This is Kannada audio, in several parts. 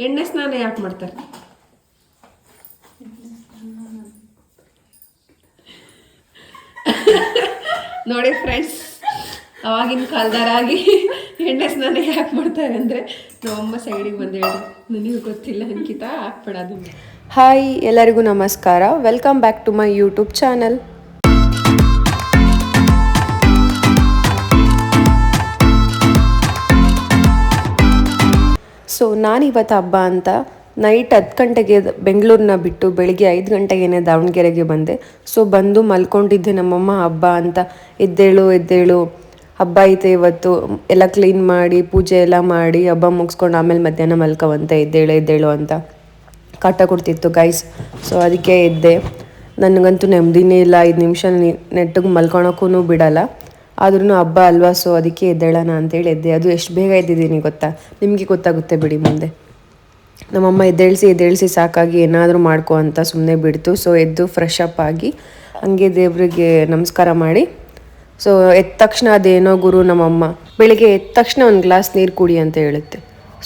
ಎಣ್ಣೆ ಸ್ನಾನ ಯಾಕೆ ಮಾಡ್ತಾರೆ? ನೋಡಿ ಫ್ರೆಂಡ್ಸ್, ಅವಾಗಿನ ಕಾಲದಾರಾಗಿ ಎಣ್ಣೆ ಸ್ನಾನ ಯಾಕೆ ಮಾಡ್ತಾರೆ ಅಂದರೆ ನಮ್ಮಮ್ಮ ಸೈಡಿಗೆ ಬಂದು ಹೇಳಿ, ನನಗೂ ಗೊತ್ತಿಲ್ಲ ಅಂಕಿತಾ ಹಾಕ್ಬೇಡ ಅದನ್ನು. ಹಾಯ್, ಎಲ್ಲರಿಗೂ ನಮಸ್ಕಾರ. Welcome back to my YouTube channel. So ನಾನಿವತ್ತು ಹಬ್ಬ ಅಂತ ನೈಟ್ 10 ಗಂಟೆಗೆ ಬೆಂಗಳೂರನ್ನ ಬಿಟ್ಟು ಬೆಳಿಗ್ಗೆ 5 ಗಂಟೆಗೇನೆ ದಾವಣಗೆರೆಗೆ ಬಂದೆ. ಸೊ ಬಂದು ಮಲ್ಕೊಂಡಿದ್ದೆ. ನಮ್ಮಮ್ಮ ಹಬ್ಬ ಅಂತ ಎದ್ದೇಳು ಹಬ್ಬ ಐತೆ ಇವತ್ತು, ಎಲ್ಲ ಕ್ಲೀನ್ ಮಾಡಿ ಪೂಜೆ ಎಲ್ಲ ಮಾಡಿ ಹಬ್ಬ ಮುಗಿಸ್ಕೊಂಡು ಆಮೇಲೆ ಮಧ್ಯಾಹ್ನ ಮಲ್ಕೊವಂತೆ, ಎದ್ದೇಳು ಅಂತ ಕಾಟ ಕೊಡ್ತಿತ್ತು ಗೈಸ್. ಸೊ ಅದಕ್ಕೆ ಎದ್ದೆ. ನನಗಂತೂ ನೆಮ್ಮದಿನೇ ಇಲ್ಲ. 5 ನಿಮಿಷ ನೆಟ್ಟಿಗೆ ಮಲ್ಕೊಳಕ್ಕೂ ಬಿಡಲ್ಲ. ಆದ್ರೂ ಹಬ್ಬ ಅಲ್ವಾ, ಸೊ ಅದಕ್ಕೆ ಎದ್ದೇಳೋಣ ಅಂತೇಳಿ ಎದ್ದೆ. ಅದು ಎಷ್ಟು ಬೇಗ ಎದ್ದಿದ್ದೀನಿ ಗೊತ್ತಾ? ನಿಮಗೆ ಗೊತ್ತಾಗುತ್ತೆ ಬಿಡಿ ಮುಂದೆ. ನಮ್ಮಮ್ಮ ಎದ್ದೇಳಿಸಿ ಸಾಕಾಗಿ ಏನಾದರೂ ಮಾಡ್ಕೊ ಅಂತ ಸುಮ್ಮನೆ ಬಿಡ್ತು. ಸೊ ಎದ್ದು ಫ್ರೆಶ್ ಅಪ್ ಆಗಿ ಹಂಗೆ ದೇವರಿಗೆ ನಮಸ್ಕಾರ ಮಾಡಿ, ಸೊ ಎದ್ದ ತಕ್ಷಣ ಅದೇನೋ ಗುರು ನಮ್ಮಮ್ಮ ಬೆಳಿಗ್ಗೆ ಎದ್ದ ತಕ್ಷಣ ಒಂದು ಗ್ಲಾಸ್ ನೀರು ಕುಡಿ ಅಂತ ಹೇಳುತ್ತೆ.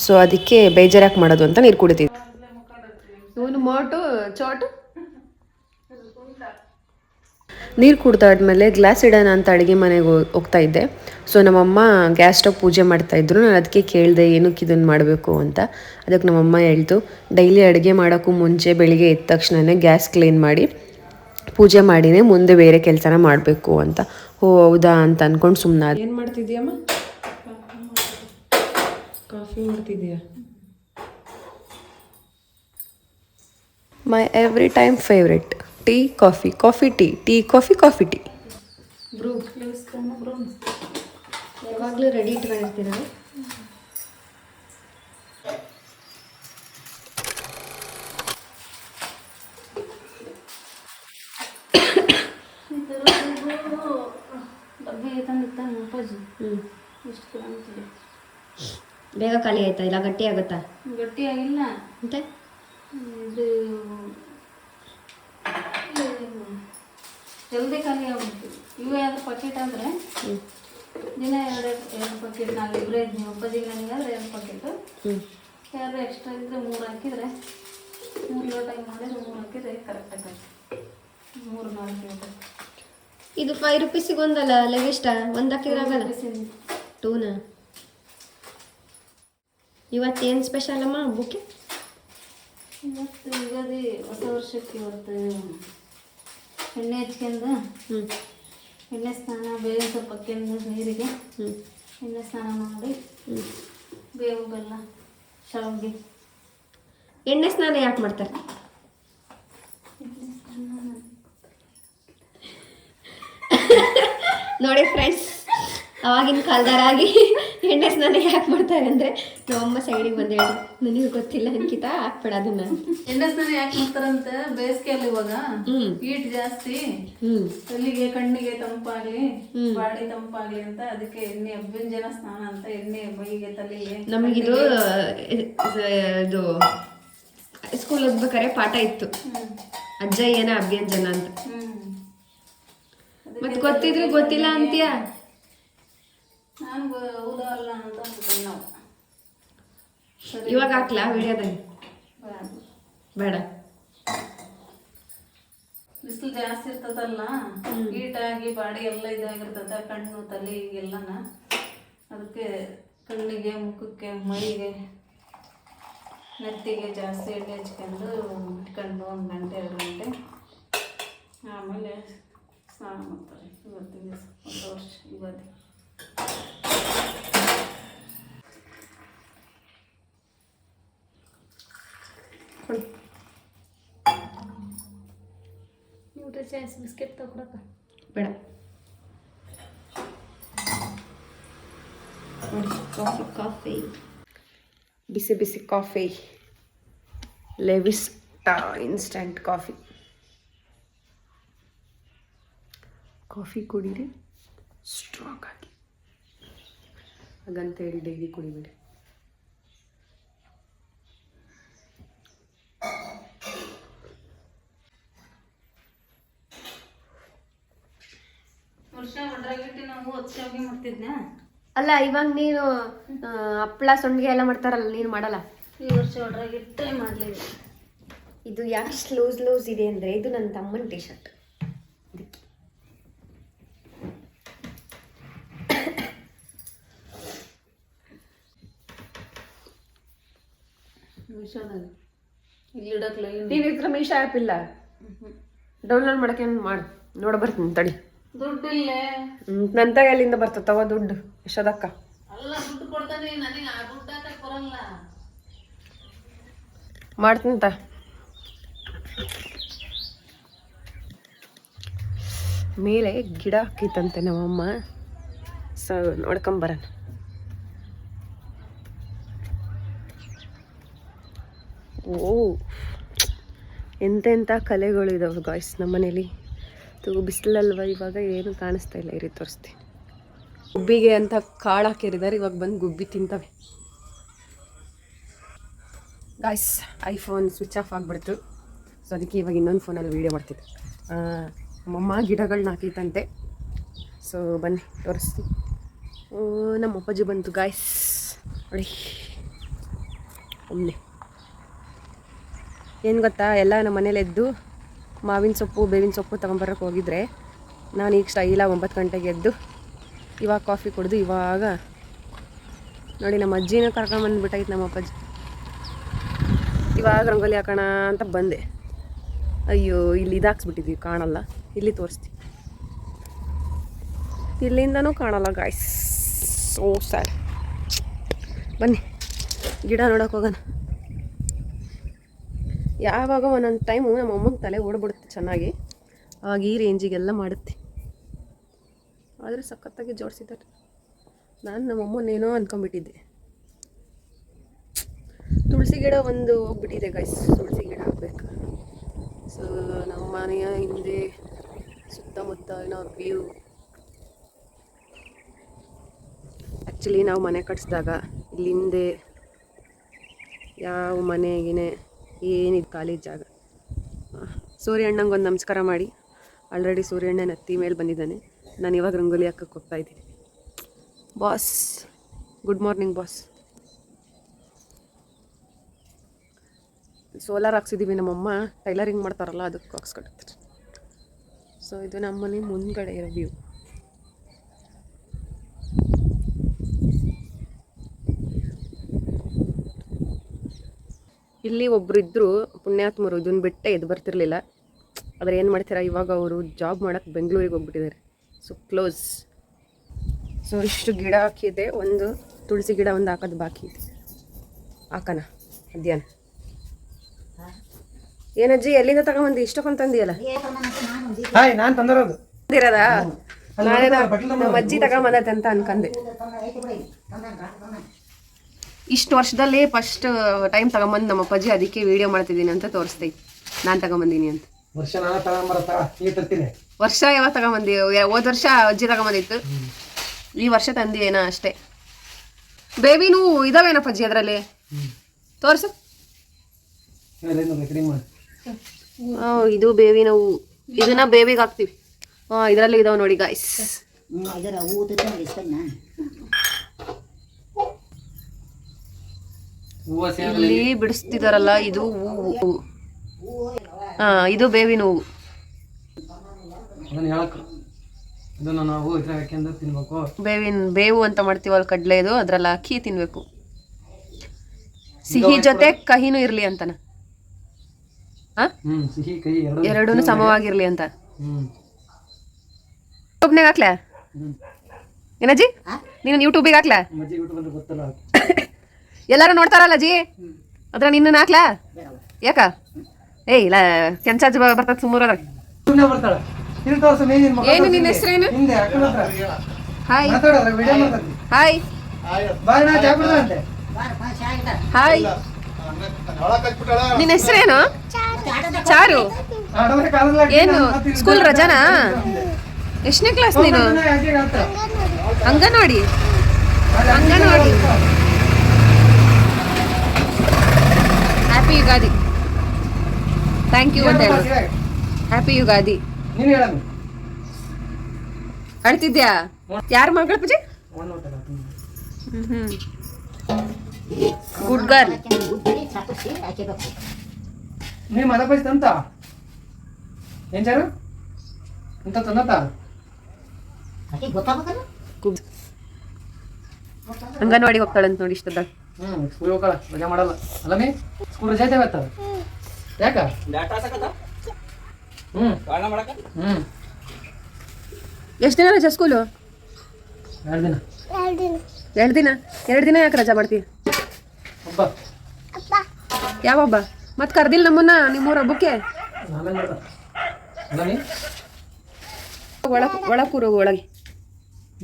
ಸೊ ಅದಕ್ಕೆ ಬೇಜಾರಾಗಿ ಮಾಡೋದು ಅಂತ ನೀರು ಕುಡಿತೀವಿ. ಇವನು ಮೋಟು ಚೋಟು ನೀರು ಕುಡ್ದಾದ್ಮೇಲೆ ಗ್ಲಾಸ್ ಇಡೋಣ ಅಂತ ಅಡುಗೆ ಮನೆಗೆ ಹೋಗ್ತಾ ಇದ್ದೆ. ಸೊ ನಮ್ಮಮ್ಮ ಗ್ಯಾಸ್ ಸ್ಟವ್ ಪೂಜೆ ಮಾಡ್ತಾಯಿದ್ರು. ನಾನು ಅದಕ್ಕೆ ಕೇಳಿದೆ ಏನಕ್ಕೆ ಇದನ್ನು ಮಾಡಬೇಕು ಅಂತ. ಅದಕ್ಕೆ ನಮ್ಮಮ್ಮ ಹೇಳ್ತು, ಡೈಲಿ ಅಡುಗೆ ಮಾಡೋಕ್ಕೂ ಮುಂಚೆ ಬೆಳಿಗ್ಗೆ ಎದ್ದ ತಕ್ಷಣವೇ ಗ್ಯಾಸ್ ಕ್ಲೀನ್ ಮಾಡಿ ಪೂಜೆ ಮಾಡಿನೇ ಮುಂದೆ ಬೇರೆ ಕೆಲಸನ ಮಾಡಬೇಕು ಅಂತ. ಓ ಹೌದಾ ಅಂತ ಅಂದ್ಕೊಂಡು ಸುಮ್ಮನೆ. ಏನು ಮಾಡ್ತಿದ್ಯಮ್ಮ? ಕಾಫಿ ಮಾಡ್ತಿದ್ಯಾ? My every time favourite tea coffee tea coffee tea. Bru ಯಾವಾಗಲೂ ರೆಡಿ ಇಟ್ಕೊಂಡಿರ್ತೀರ? ಬೇಗ ಖಾಲಿ ಆಯ್ತಾ? ಇಲ್ಲ ಗಟ್ಟಿ ಆಗುತ್ತಾ? ಗಟ್ಟಿ ಆಗಿಲ್ಲ ಮತ್ತೆ ಇದು ಜಲ್ದಿ ಖಾಲಿ ಆಗ್ಬಿಡ್ತು. ಇವು ಎರಡು ಪ್ಯಾಕೆಟ್ ಆದರೆ ದಿನ ಎರಡು ಪ್ಯಾಕೆಟ್. ನಾವು ಇಬ್ಬರೇ ಇದ್ದೀವಿ. ಒಬ್ಬದಿಗೆ ನನಗಾದ್ರೆ 2 ಪ್ಯಾಕೆಟು. ಯಾರು ಎಕ್ಸ್ಟ್ರಾ ಇದ್ದರೆ 3 ಹಾಕಿದರೆ 3 ಲೋಟ ಮಾಡಿದ್ರೆ 3 ಹಾಕಿದರೆ ಕರೆಕ್ಟಾಗಿ 3-4 ಲೋಟ. ಇದು 5 ರೂಪೀಸಿಗೆ ಒಂದಲ್ಲ ಲೆವಿಷ್ಟ? ಒಂದು ಹಾಕಿದ್ರೆ ಆಗಲ್ಲ? 2ನ? ಇವತ್ತೇನು ಸ್ಪೆಷಲ್ ಅಮ್ಮ ಹಬ್ಬಕ್ಕೆ? ಇವತ್ತು ಯುಗಾದಿ ಹೊಸ ವರ್ಷಕ್ಕೆ ಇವತ್ತು ಎಣ್ಣೆ ಹಚ್ಕೊಂಡು ಎಣ್ಣೆ ಸ್ನಾನ, ಬೇವಿನ ಸೊಪ್ಪು ಹಾಕ್ಯಂಡು ನೀರಿಗೆ ಎಣ್ಣೆ ಸ್ನಾನ ಮಾಡಿ ಬೇವು ಬೆಲ್ಲ ಶಾವಿಗೆ. ಎಣ್ಣೆ ಸ್ನಾನ ಯಾಕೆ ಮಾಡ್ತಾರೆ? ನೋಡಿ ಫ್ರೆಂಡ್ಸ್, ಅವಾಗಿನ ಕಾಲದಾರಾಗಿ ಎಣ್ಣೆ ಸ್ನಾನ ಯಾಕೆ ಮಾಡ್ತಾರೆ ಅಂದರೆ ನಮ್ಮಮ್ಮ ಸೈಡಿಗೆ ಬಂದು ಹೇಳಿ, ನನಗೂ ಗೊತ್ತಿಲ್ಲ ಅಂಕಿತಾ ಹಾಕ್ಬೇಡ ಅದನ್ನ. ಎಣ್ಣೆ ಸ್ನಾನ ಯಾಕೆ ಮಾಡ್ತಾರಂತ, ಬೇಸಿಗೆಯಲ್ಲಿ ಇವಾಗ ಹೀಟ್ ಜಾಸ್ತಿ, ತಲೆಗೆ ಕಣ್ಣಿಗೆ ತಂಪಾಗ್ಲಿ, ಬಾಡಿ ತಂಪಾಗ್ಲಿ ಅಂತ ಅದಕ್ಕೆ ಎಣ್ಣೆ ಅಭ್ಯಂಜನ ಸ್ನಾನ ಅಂತ ಎಣ್ಣೆ ಮೈಗೆ ತಲೆಗೆ. ನಮಗಿದು ಇದು ಸ್ಕೂಲ್ ಓದ್ಬೇಕಾರೆ ಪಾಠ ಇತ್ತು, ಅಜ್ಜ ಏನ ಅಭ್ಯಂಜನ ಅಂತ. ಮತ್ತೆ ಗೊತ್ತಿದ್ರು ಗೊತ್ತಿಲ್ಲ ಅಂತೀಯ? ನಾನು ಹೌದಾ ಅಲ್ಲ ಅಂತ ಅನ್ಕೊಂಡು ನಾವು ಇವಾಗ ಹಾಕ್ಲಾ ವಿಡಿಯೋದಲ್ಲಿ? ಬೇಡ, ಬಿಸಿಲು ಜಾಸ್ತಿ ಇರ್ತದಲ್ಲ, ಹೀಟಾಗಿ ಬಾಡಿ ಎಲ್ಲ ಇದಾಗಿರ್ತದ, ಕಣ್ಣು ತಲೆ ಎಲ್ಲನ. ಅದಕ್ಕೆ ಕಣ್ಣಿಗೆ, ಮುಖಕ್ಕೆ, ಮೈಗೆ, ನೆತ್ತಿಗೆ ಜಾಸ್ತಿ ಎಣ್ಣೆ ಹಚ್ಕೊಂಡು ಇಟ್ಕೊಂಡು 1 ಗಂಟೆ 2 ಗಂಟೆ ಆಮೇಲೆ ಸ್ನಾನ ಮಾಡ್ತಾರೆ. ಇವತ್ತಿಗೆ ಹೊಸ ವರ್ಷ ಯುಗಾದಿ. ನ್ಯೂಟ್ರಿಚಾಯ್ಸ್ ಬಿಸ್ಕೆಟ್ ತಗೊಳಕ ಬೇಡ. ಕಾಫಿ ಬಿಸಿ ಬಿಸಿ coffee, Levista instant coffee. Coffee ಕುಡೀರಿ ಸ್ಟ್ರಾಂಗ್ ಆಗಿ, ಹಾಗಂತೇಳಿ ಡೈಲಿ ಕುಡಿಬೇಡಿ. ವರ್ಷ ಒಡ್ರಾಗಿಟ್ಟು ನಾವು ಶಾವಿಗೆ ಮಾಡ್ತಿದ್ನ. ಅಲ್ಲ, ಇವಾಗ ನೀನು ಹಪ್ಪಳ ಸಂಡಿಗೆ ಎಲ್ಲ ಮಾಡ್ತಾರಲ್ಲ, ನೀನು ಮಾಡಲ್ಲ? ಈ ವರ್ಷ ತೋರಿಸಿ ಒಡ್ರಾಗಿಟ್ಟೆ ಮಾಡಲಿಲ್ಲ. ಇದು ಯಾಕೆ ಸ್ಲೋಸ್ ಇದೆ ಅಂದರೆ ಇದು ನನ್ನ ತಮ್ಮನ ಟಿ ಶರ್ಟ್. ಮೀಶೋದಾಗ ಇಲ್ಲಿ ಇಡಕ್ಲ ನೀನು ಇದ್ರ ಮೀಶೋ ಆ್ಯಪ್ ಇಲ್ಲ, ಡೌನ್ಲೋಡ್ ಮಾಡಕ್ಕೆ ಮಾಡಿ ನೋಡ ಬರ್ತೀನಿ ತಡಿ. ದುಡ್ಡಿಲ್ಲೇ ನನ್ನ ತಗ ಎಲ್ಲಿಂದ ಬರ್ತದವ ದುಡ್ಡು? ಯಶೋದಕ್ಕ ಅಲ್ಲ ದುಡ್ಡು ಕೊಡ್ತಾನೆ ನನಗೆ, ಆ ದುಡ್ಡು ಹಾಕಕ್ಕೆ ಬರಲ್ಲ. ಮಾಡ್ತೀನಂತ. ಮೇಲೆ ಗಿಡ ಹಾಕಿತ್ತಂತೆ ನಮ್ಮಮ್ಮ, ಸೊ ನೋಡ್ಕೊಂಬರೋಣ. ಓ ಎಂತೆಂಥ ಕಲೆಗಳು ಇದಾವೆ ಗಾಯ್ಸ್ ನಮ್ಮನೇಲಿ. ಬಿಸಿಲಲ್ವ ಇವಾಗ ಏನು ಕಾಣಿಸ್ತಾ ಇಲ್ಲ, ಈ ರೀತಿ ತೋರಿಸ್ತೀನಿ. ಗುಬ್ಬಿಗೆ ಅಂತ ಕಾಳು ಹಾಕಿರಿದ್ದಾರೆ, ಇವಾಗ ಬಂದು ಗುಬ್ಬಿ ತಿಂತವೆ. ಗಾಯ್ಸ್ ಐಫೋನ್ ಸ್ವಿಚ್ ಆಫ್ ಆಗಿಬಿಡ್ತು, ಸೊ ಅದಕ್ಕೆ ಇವಾಗ ಇನ್ನೊಂದು ಫೋನಲ್ಲಿ ವೀಡಿಯೋ ಮಾಡ್ತಿದ್ದೆ. ನಮ್ಮಮ್ಮ ಗಿಡಗಳನ್ನ ಹಾಕಿತ್ತಂತೆ, ಸೊ ಬನ್ನಿ ತೋರಿಸ್ತೀನಿ. ನಮ್ಮ ಅಪ್ಪಾಜಿ ಬಂತು ಗಾಯ್ಸ್, ನೋಡಿ ಒಮ್ಮೆ. ಏನು ಗೊತ್ತಾ, ಎಲ್ಲ ನಮ್ಮ ಮನೇಲಿ ಎದ್ದು ಮಾವಿನ ಸೊಪ್ಪು ಬೇವಿನ ಸೊಪ್ಪು ತೊಗೊಂಬರಕ್ಕೆ ಹೋಗಿದ್ರೆ, ನಾನು ಈಗ ಸ್ಟೈಲ 9 ಗಂಟೆಗೆ ಎದ್ದು ಇವಾಗ ಕಾಫಿ ಕುಡಿದು ಇವಾಗ ನೋಡಿ ನಮ್ಮ ಅಜ್ಜಿನ ಕರ್ಕೊಂಬಂದ್ಬಿಟ್ಟೈತೆ ನಮ್ಮ ಅಪ್ಪಾಜಿ. ಇವಾಗ ರಂಗೋಲಿ ಹಾಕೋಣ ಅಂತ ಬಂದೆ. ಅಯ್ಯೋ ಇಲ್ಲಿ ಇದಾಕ್ಸ್ಬಿಟ್ಟಿದ್ವಿ, ಕಾಣಲ್ಲ. ಇಲ್ಲಿ ತೋರಿಸ್ತೀವಿ, ಇಲ್ಲಿಂದನೂ ಕಾಣಲ್ಲ ಗಾಯ್ಸ್, ಸೋ ಸ್ಯಾಡ್. ಬನ್ನಿ ಗಿಡ ನೋಡೋಕೆ ಹೋಗೋಣ. ಯಾವಾಗ ಒಂದೊಂದು ಟೈಮು ನಮ್ಮ ಅಮ್ಮನ ತಲೆ ಓಡ್ಬಿಡುತ್ತೆ ಚೆನ್ನಾಗಿ, ಆವಾಗ ಈ ರೇಂಜಿಗೆಲ್ಲ ಮಾಡುತ್ತೆ. ಆದರೆ ಸಖತ್ತಾಗಿ ಜೋಡಿಸಿದ್ದಾರೆ. ನಾನು ನಮ್ಮ ಅಮ್ಮನೇನೋ ಅಂದ್ಕೊಂಡ್ಬಿಟ್ಟಿದ್ದೆ. ತುಳಸಿ ಗಿಡ ಒಂದು ಹೋಗ್ಬಿಟ್ಟಿದೆ ಗೈಸ್, ತುಳಸಿ ಗಿಡ ಹಾಕ್ಬೇಕು. ಸೊ ನಮ್ಮ ಮನೆಯ ಹಿಂದೆ ಸುತ್ತಮುತ್ತ ಏನೋ ವ್ಯೂ. ಆ್ಯಕ್ಚುಲಿ ನಾವು ಮನೆ ಕಟ್ಸಿದಾಗ ಇಲ್ಲಿ ಹಿಂದೆ ಯಾವ ಮನೆಗಿನೇ ಏನಿದು ಖಾಲಿ ಜಾಗ. ಸೂರ್ಯಣ್ಣಂಗೆ ಒಂದು ನಮಸ್ಕಾರ ಮಾಡಿ. ಆಲ್ರೆಡಿ ಸೂರ್ಯಣ್ಣನ ಹತ್ತಿ ಮೇಲೆ ಬಂದಿದ್ದಾನೆ. ನಾನು ಇವಾಗ ರಂಗೋಲಿ ಹಾಕಕ್ಕೆ ಹೋಗ್ತಾಯಿದ್ದೀನಿ. Boss good morning boss. Solar ಹಾಕ್ಸಿದ್ದೀವಿ, ನಮ್ಮಮ್ಮ ಟೈಲರಿಂಗ್ ಮಾಡ್ತಾರಲ್ಲ ಅದಕ್ಕೆ ಹಾಕ್ಸ್ಕೊಡ್ತಾರೆ. ಸೊ ಇದು ನಮ್ಮ ಮನೆ ಮುಂದ್ಗಡೆ ಇರೋ ವ್ಯೂ. ಇಲ್ಲಿ ಒಬ್ರು ಇದ್ದರು ಪುಣ್ಯಾತ್ಮರು, ಇದನ್ನು ಬಿಟ್ಟೆ ಎದ್ದು ಬರ್ತಿರ್ಲಿಲ್ಲ. ಆದರೆ ಏನು ಮಾಡ್ತೀರಾ, ಇವಾಗ ಅವರು ಜಾಬ್ ಮಾಡೋಕ್ಕೆ ಬೆಂಗಳೂರಿಗೆ ಹೋಗ್ಬಿಟ್ಟಿದ್ದಾರೆ. So close. ಸೊ ಇಷ್ಟು ಗಿಡ ಹಾಕಿದೆ, ಒಂದು ತುಳಸಿ ಗಿಡ ಒಂದು ಹಾಕೋದು ಬಾಕಿ ಇದೆ. ಹಾಕೋಣ ಮಧ್ಯಾಹ್ನ. ಏನಜ್ಜಿ ಎಲ್ಲಿಂದ ತಗೊಂಬಂದು ಇಷ್ಟಕ್ಕೊಂದು ತಂದಿಯಲ್ಲ? ನಾನು ತಂದಿರೋದು ತಂದಿರೋದಾ? ನಾಳೆ ನಮ್ಮ ಅಜ್ಜಿ ತಗೊಂಬಂದೈತೆ ಅಂತ ಅನ್ಕಂದೆ. ಇಷ್ಟು ವರ್ಷದಲ್ಲಿ ಫಸ್ಟ್ ಟೈಮ್ ತಗೊಂಬಂದು ನಮ್ಮ ಅಪ್ಪಾಜಿ, ಅದಕ್ಕೆ ವಿಡಿಯೋ ಮಾಡ್ತಿದ್ದೀನಿ ಅಂತ ತೋರಿಸ್ತೈತಿ ನಾನು ತಗೊಂಬಂದೀನಿ ಅಂತ. ವರ್ಷ ನಾನು ತಗೊಂಬರತ್ತ ನೀವು ತರ್ತೀನಿ. ವರ್ಷ ಯಾವಾಗ ತಗೊಂಬಂದಿ? ಹೋದ ವರ್ಷ ಅಜ್ಜಿ ತಗೊಂಬಂದಿತ್ತು, ಈ ವರ್ಷ ತಂದಿಯೇನೋ ಅಷ್ಟೇ. ಬೇಬಿನೂ ಇದಾವೇನಪ್ಪ ಅಜ್ಜಿ ಅದರಲ್ಲಿ? ತೋರಿಸು. ಇದು ಬೇವಿನ ಹೂವು, ಇದನ್ನ ಬೇಬಿಗೆ ಹಾಕ್ತೀವಿ. ಇದರಲ್ಲಿ ಇದಾವೆ ನೋಡಿ ಗಾಯ್ಸ್. ಇಲ್ಲಿ ಬಿಡಿಸ್ತಿದಾರಲ್ಲ, ಇದು ಹೂವು. ಇದು ಬೇವಿನ ಹೂವು. ಬೇವು ಅಂತ ಮಾಡ್ತೀವಲ್ಲ ಕಡ್ಲೆದು, ಅದ್ರಲ್ಲಿ ಹಾಕಿ ತಿನ್ಬೇಕು. ಸಿಹಿ ಜೊತೆ ಕಹಿನೂ ಇರ್ಲಿ ಅಂತನ, ಎರಡೂ ಸಮವಾಗಿರ್ಲಿ ಅಂತ. ಯೂಟ್ಯೂಬ್ನಾಗ ಹಾಕ್ಲಾ ಏನಜ್ಜಿ? ನೀನು ಯೂಟ್ಯೂಬಿಗೆ ಹಾಕ್ಲಾ? ಎಲ್ಲಾರು ನೋಡ್ತಾರಲ್ಲ ಅಜ್ಜಿ, ಅದ್ರ ನಿನ್ನ ಹಾಕ್ಲಾ? ಯಾಕ? ಏಯ್ ಇಲ್ಲ ಕೆಂಚಾಜ್ ಬರ್ತದ ಸುಮ್ಮನೆ. ಏನು ನಿನ್ನ ಹೆಸರೇನು? Hi hi hi. ನಿನ್ನ ಹೆಸರೇನು? ಚಾರು. ಏನು ಸ್ಕೂಲ್ ರಜಾನಾ? ಎಷ್ಟನೇ ಕ್ಲಾಸ್ ನೀನು? Anganwadi. Anganwadi. Happy Ugadi. Thank you ಅಂತ ಹೇಳು. ಹ್ಯಾಪಿ ಯುಗಾದಿ. ಅಳ್ತಿದ್ಯಾ? ಯಾರ ಮಗಳ ಪೂಜೆ? Good girl. ನೀವು ಮದಪೈಸ್ ತಂತ ಏನ್ ಚಾರು ಅಂತ ತಂದತ್ತ ಅಂಗನವಾಡಿಗೆ ಹೋಗ್ತಾಳಂತ ನೋಡಿ ಇಷ್ಟದ. ಸ್ಕೂಲ್ ಹೋಗಲ್ಲ, ರಜಾ ಮಾಡಲ್ಲ ಅಲ್ಲ ಮೇ ಸ್ಕೂಲ್ ರಜಾ ಐತೆ ಇವತ್ತು. ಯಾಕ ಎಷ್ಟು ದಿನ ರಜಾ ಸ್ಕೂಲು? 2 ದಿನ. 2 ದಿನ ಯಾಕೆ ರಜಾ ಮಾಡ್ತೀವಿ? ಹಬ್ಬ ಯಾವ ಹಬ್ಬ? ಮತ್ತೆ ಕರ್ದಿಲ್ಲ ನಮ್ಮನ್ನ ನಿಮ್ಮೂರ ಹಬ್ಬಕ್ಕೆ? ಆಮೇಲೆ ಮಾಡ್ದ ಅಲ್ಲ ಮೇ ಒಳ ಕೂರು ಒಳಗೆ.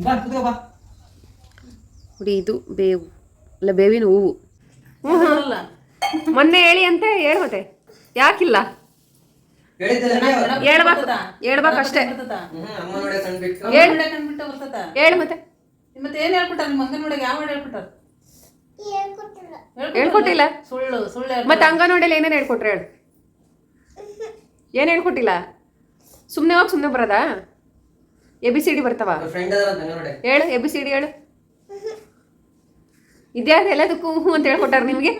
ಬಾ ಕೂತ್ಕೋ ಬಾ. ಹುಡಿ ಇದು ಬೇವು ಅಲ್ಲ, ಬೇವಿನ ಹೂವು. ಅಲ್ಲ ಮೊನ್ನೆ ಹೇಳಿ ಅಂತ ಹೇಳು ಮತ್ತೆ. ಯಾಕಿಲ್ಲ ಹೇಳ್ಬೇಕಷ್ಟೇ. ಕಂಡ್ಬಿಟ್ಟು ಬರ್ತದ. ಹೇಳು ಮತ್ತೆ. ಮತ್ತೆ ಏನ್ ಹೇಳ್ಬಿಟ್ಟಾರ ನಿಮ್ಮ ಅಂಗನವಾಡಿಗೆ? ಯಾವ ಹೇಳ್ಬಿಟ್ಟಾರ? ಹೇಳ್ಕೊಟ್ಟಿಲ್ಲ. ಸುಳ್ಳು ಸುಳ್ಳು. ಮತ್ತೆ ಅಂಗನವಾಡಿಯಲ್ಲಿ ಏನೇನು ಹೇಳ್ಕೊಟ್ರೆ ಹೇಳು. ಏನು ಹೇಳ್ಕೊಟ್ಟಿಲ್ಲ? ಸುಮ್ಮನೆ ಹೋಗಿ ಸುಮ್ಮನೆ ಬರೋದಾ? ABCD ಬರ್ತಾವ? ಹೇಳು ABCD ಹೇಳು. ಇದ್ಯಾವ್ದು ಎಲ್ಲದಕ್ಕೂ ಹೂ ಅಂತ ಹೇಳ್ಕೊಟ್ಟಾರ ನಿಮ್ಗೆ?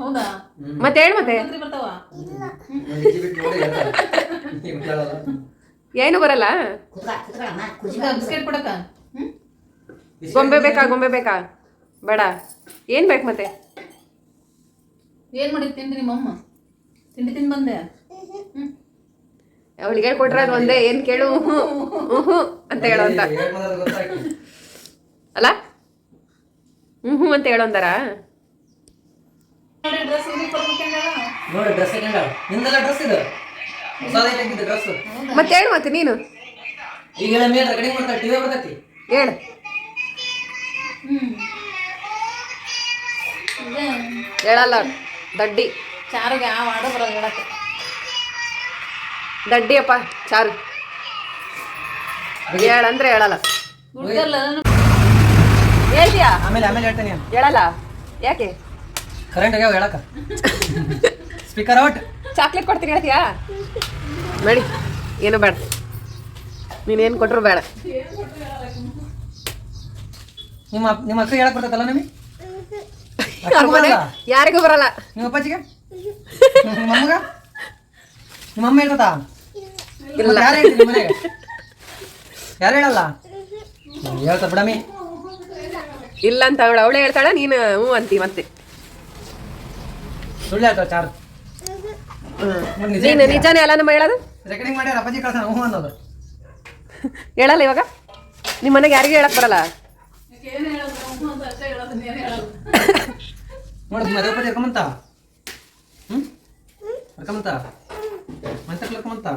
ಹೌದಾ? ಮತ್ತೆ ಹೇಳು ಮತ್ತೆ. ಬರ್ತಾವ? ಏನು ಬರಲ್ಲ? ಬಿಸ್ಕೆಟ್ ಕೊಡಕ? ಗೊಂಬೆ ಬೇಕಾ ಬೇಡ? ಏನ್ ಬೇಕು ಮತ್ತೆ? ಏನ್ ಮಾಡಿದ್ ತಿಂದ್ರಿ ನಿಮ್ಮಮ್ಮ? ತಿಂಡಿ ತಿಂದು ಬಂದೆ. ಅವಳಿಗೆ ಹೇಳ್ಕೊಟ್ರೆ ಅದು ಒಂದೇ. ಏನ್ ಕೇಳು ಹ್ಞೂ ಅಂತ ಹೇಳೋ ಅಂತ ಅಲ್ಲ? ಹ್ಞೂ ಅಂತ ಹೇಳೋ ಅಂತಾರ? ಡ್ರೆಸ್ ನೋಡಿ ಡ್ರೆಸ್ ನಿಂದೆಲ್ಲ ಡ್ರೆಸ್ ಇದು ಹೊಸದಾಗಿ ಡ್ರೆಸ್. ಮತ್ತೆ ಹೇಳು ಮತ್ತೆ ನೀನು. ಈಗ ಮೇಲೆ ರೆಕಾರ್ಡಿಂಗ್ ಮಾಡ್ತಾರೆ, ಟಿವಿ ಬರ್ತೈತಿ. ಹೇಳು. ಹೇಳಲ್ಲ ದಡ್ಡಿ. ಚಾರಿಗೆ ಯಾವ ಆಡ ಬರೋದು ಹೇಳಕ್ಕೆ. ದಡ್ಡಿ ಅಪ್ಪ ಚಾರು. ಹೇಳಂದ್ರೆ ಹೇಳಲ್ಲ. ಹುಡ್ಗಲ್ಲ ಹೇಳ್ತೀಯಾ? ಆಮೇಲೆ ಹೇಳ್ತೇನೆ. ಹೇಳಲ್ಲ ಯಾಕೆ? ಕರೆಂಟ್ ಆಗ್ಯಾವ ಹೇಳಕ್ಕ. Speaker out. ಚಾಕ್ಲೇಟ್ ಕೊಡ್ತೀನಿ ಹೇಳ್ತೀಯಾ? ಬೇಡಿ, ಏನು ಬೇಡ. ನೀನೇನು ಕೊಟ್ಟರು ಬೇಡ. ನಿಮ್ಮ ಅಕ್ಕ ಹೇಳಕ್ ಬರ್ತೈತಲ್ಲ ನಿಮಗೆ? ಯಾರಿಗೂ ಬರಲ್ಲ. ನಿಮ್ಮ ಅಪ್ಪಾಜಿಗೆ, ನಿಮ್ಮ ಅಮ್ಮಗ, ನಿಮ್ಮ ಅಮ್ಮ ಹೇಳ್ತದ? ಯಾರು ಹೇಳಲ್ಲ? ಹೇಳ್ತ ಬಿಡಮಿ. ಇಲ್ಲ ಅಂತ ಅವಳೇ ಹೇಳ್ತಾಳ, ನೀನು ಹ್ಞೂ ಅಂತಿ ಮತ್ತೆ. ಸುಳ್ಳು ಹೇಳ್ತಾವ ಚಾರು. ನೀನು ನಿಜಾನೇ ಅಲ್ಲ ನಮ್ಮ ಹೇಳೋದು? ರೆಕಾರ್ಡಿಂಗ್ ಮಾಡ್ಯಾರ ಅಪ್ಪಾಜಿ ಕಳ್ಸ ಹ್ಞೂ ಅನ್ನೋದು. ಹೇಳಲ್ಲ ಇವಾಗ? ನಿಮ್ಮ ಮನೆಗೆ ಯಾರಿಗೂ ಹೇಳಕ್ ಬರಲ್ಲ? ನೋಡು ಮದುವೆ ಅಪ್ಪಾಜಿ ಇರ್ಕೊಂಬಂತ. ಇರ್ಕೊಂಬಂತ ಮಂತಕ್ಕೆ ಇರ್ಕೊಂಬಂತ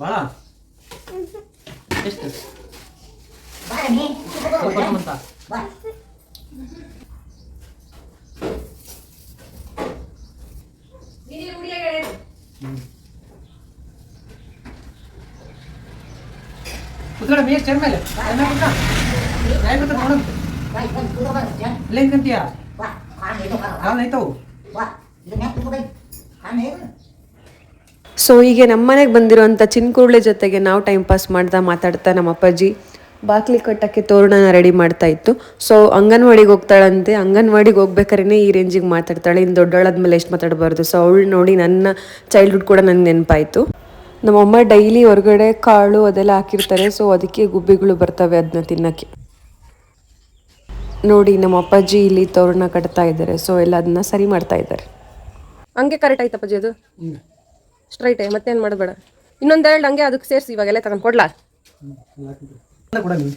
ಭಾಳ ಎಷ್ಟು ಇರ್ಕೊಂಬಂತ. ಕುತ್ಕಡ ಮೇಸ್ ಚೇರ್ ಮೇಲೆ ನೋಡೋದು ಇಲ್ಲ ಕಂತೀಯ ಕಾಲ್ ಐತವು. ಸೊ ಹೀಗೆ ನಮ್ಮ ಮನೆಗೆ ಬಂದಿರೋಂಥ ಚಿನ್ಕುರುಳಿ ಜೊತೆಗೆ ನಾವು ಟೈಮ್ ಪಾಸ್ ಮಾಡ್ತಾ ಮಾತಾಡ್ತಾ ನಮ್ಮ ಅಪ್ಪಾಜಿ ಬಾಕ್ಲಿ ಕಟ್ಟಕ್ಕೆ ತೋರಣನ ರೆಡಿ ಮಾಡ್ತಾ ಇತ್ತು. ಸೊ ಅಂಗನವಾಡಿಗೆ ಹೋಗ್ತಾಳಂತೆ. ಅಂಗನವಾಡಿಗೆ ಹೋಗ್ಬೇಕಾದ್ರೆ ಈ ರೇಂಜಿಗೆ ಮಾತಾಡ್ತಾಳೆ. ಇನ್ನು ದೊಡ್ಡೋಳಾದ್ಮೇಲೆ ಎಷ್ಟು ಮಾತಾಡಬಾರ್ದು. ಸೊ ಅವಳು ನೋಡಿ ನನ್ನ ಚೈಲ್ಡ್ಹುಡ್ ಕೂಡ ನನಗೆ ನೆನಪಾಯಿತು. ನಮ್ಮಮ್ಮ ಡೈಲಿ ಹೊರಗಡೆ ಕಾಳು ಅದೆಲ್ಲ ಹಾಕಿರ್ತಾರೆ. ಸೊ ಅದಕ್ಕೆ ಗುಬ್ಬಿಗಳು ಬರ್ತವೆ ಅದನ್ನ ತಿನ್ನೋಕ್ಕೆ. ನೋಡಿ ನಮ್ಮ ಅಪ್ಪಾಜಿ ಇಲ್ಲಿ ತೋರಣ ಕಟ್ತಾ ಇದ್ದಾರೆ. ಸೊ ಎಲ್ಲ ಅದನ್ನ ಸರಿ ಮಾಡ್ತಾ ಇದ್ದಾರೆ. ಹಂಗೆ ಕರೆಕ್ಟ್ ಆಯ್ತು ಅಪ್ಪಾಜಿ, ಅದು ಸ್ಟ್ರೈಟೇ, ಮತ್ತೇನು ಮಾಡಬೇಡ. ಇನ್ನೊಂದೆರಡು ಹಂಗೆ ಅದಕ್ಕೆ ಸೇರಿಸಿ ಇವಾಗೆಲ್ಲ ತಗೊಂಡು ಕೊಡ್ಲಾ? ಕೂಡ ನೀವು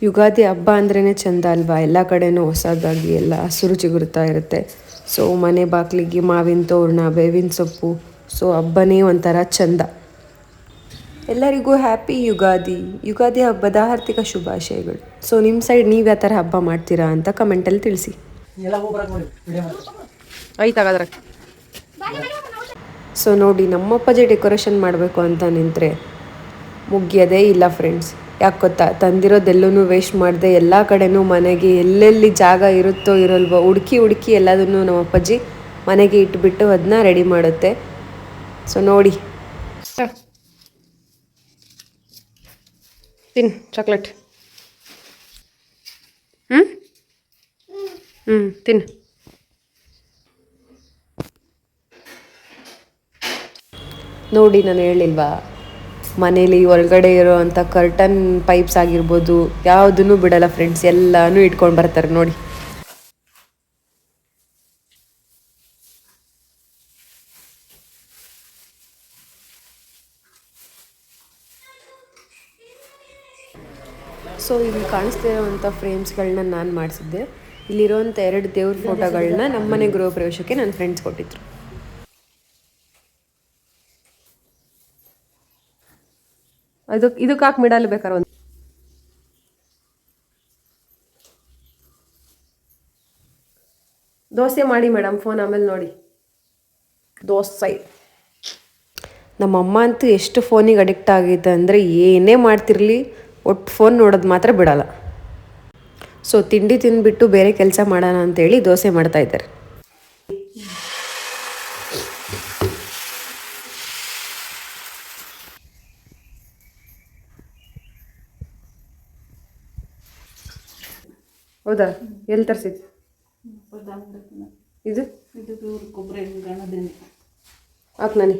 ಯುಗಾದಿ ಹಬ್ಬ ಅಂದ್ರೇ ಚೆಂದ ಅಲ್ವಾ? ಎಲ್ಲ ಕಡೆನೂ ಹೊಸದಾಗಿ ಎಲ್ಲ ಹಸಿರು ಚಿಗುರ್ತಾ ಇರುತ್ತೆ. ಸೊ ಮನೆ ಬಾಗಿಲಿಗೆ ಮಾವಿನ ತೋರಣ, ಬೇವಿನ ಸೊಪ್ಪು. ಸೊ ಹಬ್ಬನೇ ಒಂಥರ ಚೆಂದ. ಎಲ್ಲರಿಗೂ ಹ್ಯಾಪಿ ಯುಗಾದಿ ಹಬ್ಬದ ಹಾರ್ದಿಕ ಶುಭಾಶಯಗಳು. ಸೊ ನಿಮ್ಮ ಸೈಡ್ ನೀವು ಯಾವ ಥರ ಹಬ್ಬ ಮಾಡ್ತೀರಾ ಅಂತ ಕಮೆಂಟಲ್ಲಿ ತಿಳಿಸಿ. ಆಯ್ತಾಗಾದ್ರೆ. ಸೊ ನೋಡಿ, ನಮ್ಮಪ್ಪಜೆ ಡೆಕೋರೇಷನ್ ಮಾಡಬೇಕು ಅಂತ ನಿಂತರೆ ಮುಗಿಯೋದೇ ಇಲ್ಲ ಫ್ರೆಂಡ್ಸ್. ಯಾಕೆ ಗೊತ್ತಾ, ತಂದಿರೋದೆಲ್ಲೂ ವೇಸ್ಟ್ ಮಾಡದೆ ಎಲ್ಲ ಕಡೆನೂ ಮನೆಗೆ ಎಲ್ಲೆಲ್ಲಿ ಜಾಗ ಇರುತ್ತೋ ಇರಲ್ವೋ ಹುಡುಕಿ ಎಲ್ಲದನ್ನು ನಮ್ಮ ಅಪ್ಪಾಜಿ ಮನೆಗೆ ಇಟ್ಬಿಟ್ಟು ಅದನ್ನ ರೆಡಿ ಮಾಡುತ್ತೆ. ಸೊ ನೋಡಿ, ತಿನ್ ಚಾಕ್ಲೇಟ್. ತಿನ್. ನೋಡಿ, ನಾನು ಹೇಳಿಲ್ವಾ, ಮನೇಲಿ ಒಳಗಡೆ ಇರೋ ಅಂಥ ಕರ್ಟನ್ ಪೈಪ್ಸ್ ಆಗಿರ್ಬೋದು ಯಾವುದನ್ನು ಬಿಡಲ್ಲ ಫ್ರೆಂಡ್ಸ್, ಎಲ್ಲನೂ ಇಟ್ಕೊಂಡು ಬರ್ತಾರೆ ನೋಡಿ. ಸೊ ಇಲ್ಲಿ ಕಾಣಿಸ್ತಾ ಇರೋವಂಥ ಫ್ರೇಮ್ಸ್ಗಳನ್ನ ನಾನು ಮಾಡಿಸಿದ್ದೆ. ಇಲ್ಲಿರೋವಂಥ 2 ದೇವ್ರ ಫೋಟೋಗಳನ್ನ ನಮ್ಮನೆ ಗೃಹ ಪ್ರವೇಶಕ್ಕೆ ನನ್ನ ಫ್ರೆಂಡ್ಸ್ ಕೊಟ್ಟಿದ್ರು. ಇದಕ್ಕೆ ಹಾಕಿ ಮಿಡಲ್ ಬೇಕಾದ್ರೆ ಒಂದು ದೋಸೆ ಮಾಡಿ ಮೇಡಮ್, ಫೋನ್ ಆಮೇಲೆ ನೋಡಿ. ದೋಸೆ ನಮ್ಮಮ್ಮ ಅಂತೂ ಎಷ್ಟು ಫೋನಿಗೆ ಅಡಿಕ್ಟ್ ಆಗಿದೆ ಅಂದರೆ ಏನೇ ಮಾಡ್ತಿರಲಿ ಒಟ್ಟು ಫೋನ್ ನೋಡೋದು ಮಾತ್ರ ಬಿಡಲ್ಲ. ಸೊ ತಿಂಡಿ ತಿಂದುಬಿಟ್ಟು ಬೇರೆ ಕೆಲಸ ಮಾಡೋಣ ಅಂತೇಳಿ ದೋಸೆ ಮಾಡ್ತಾ ಇದ್ದಾರೆ. ಹೌದಾ, ಎಲ್ಲಿ ತರಿಸಿದ್ದು ಇದು? ಕೊಬ್ಬರಿ ಗಣದಿಂದ ಹಾಕ್ ನಾನಿ.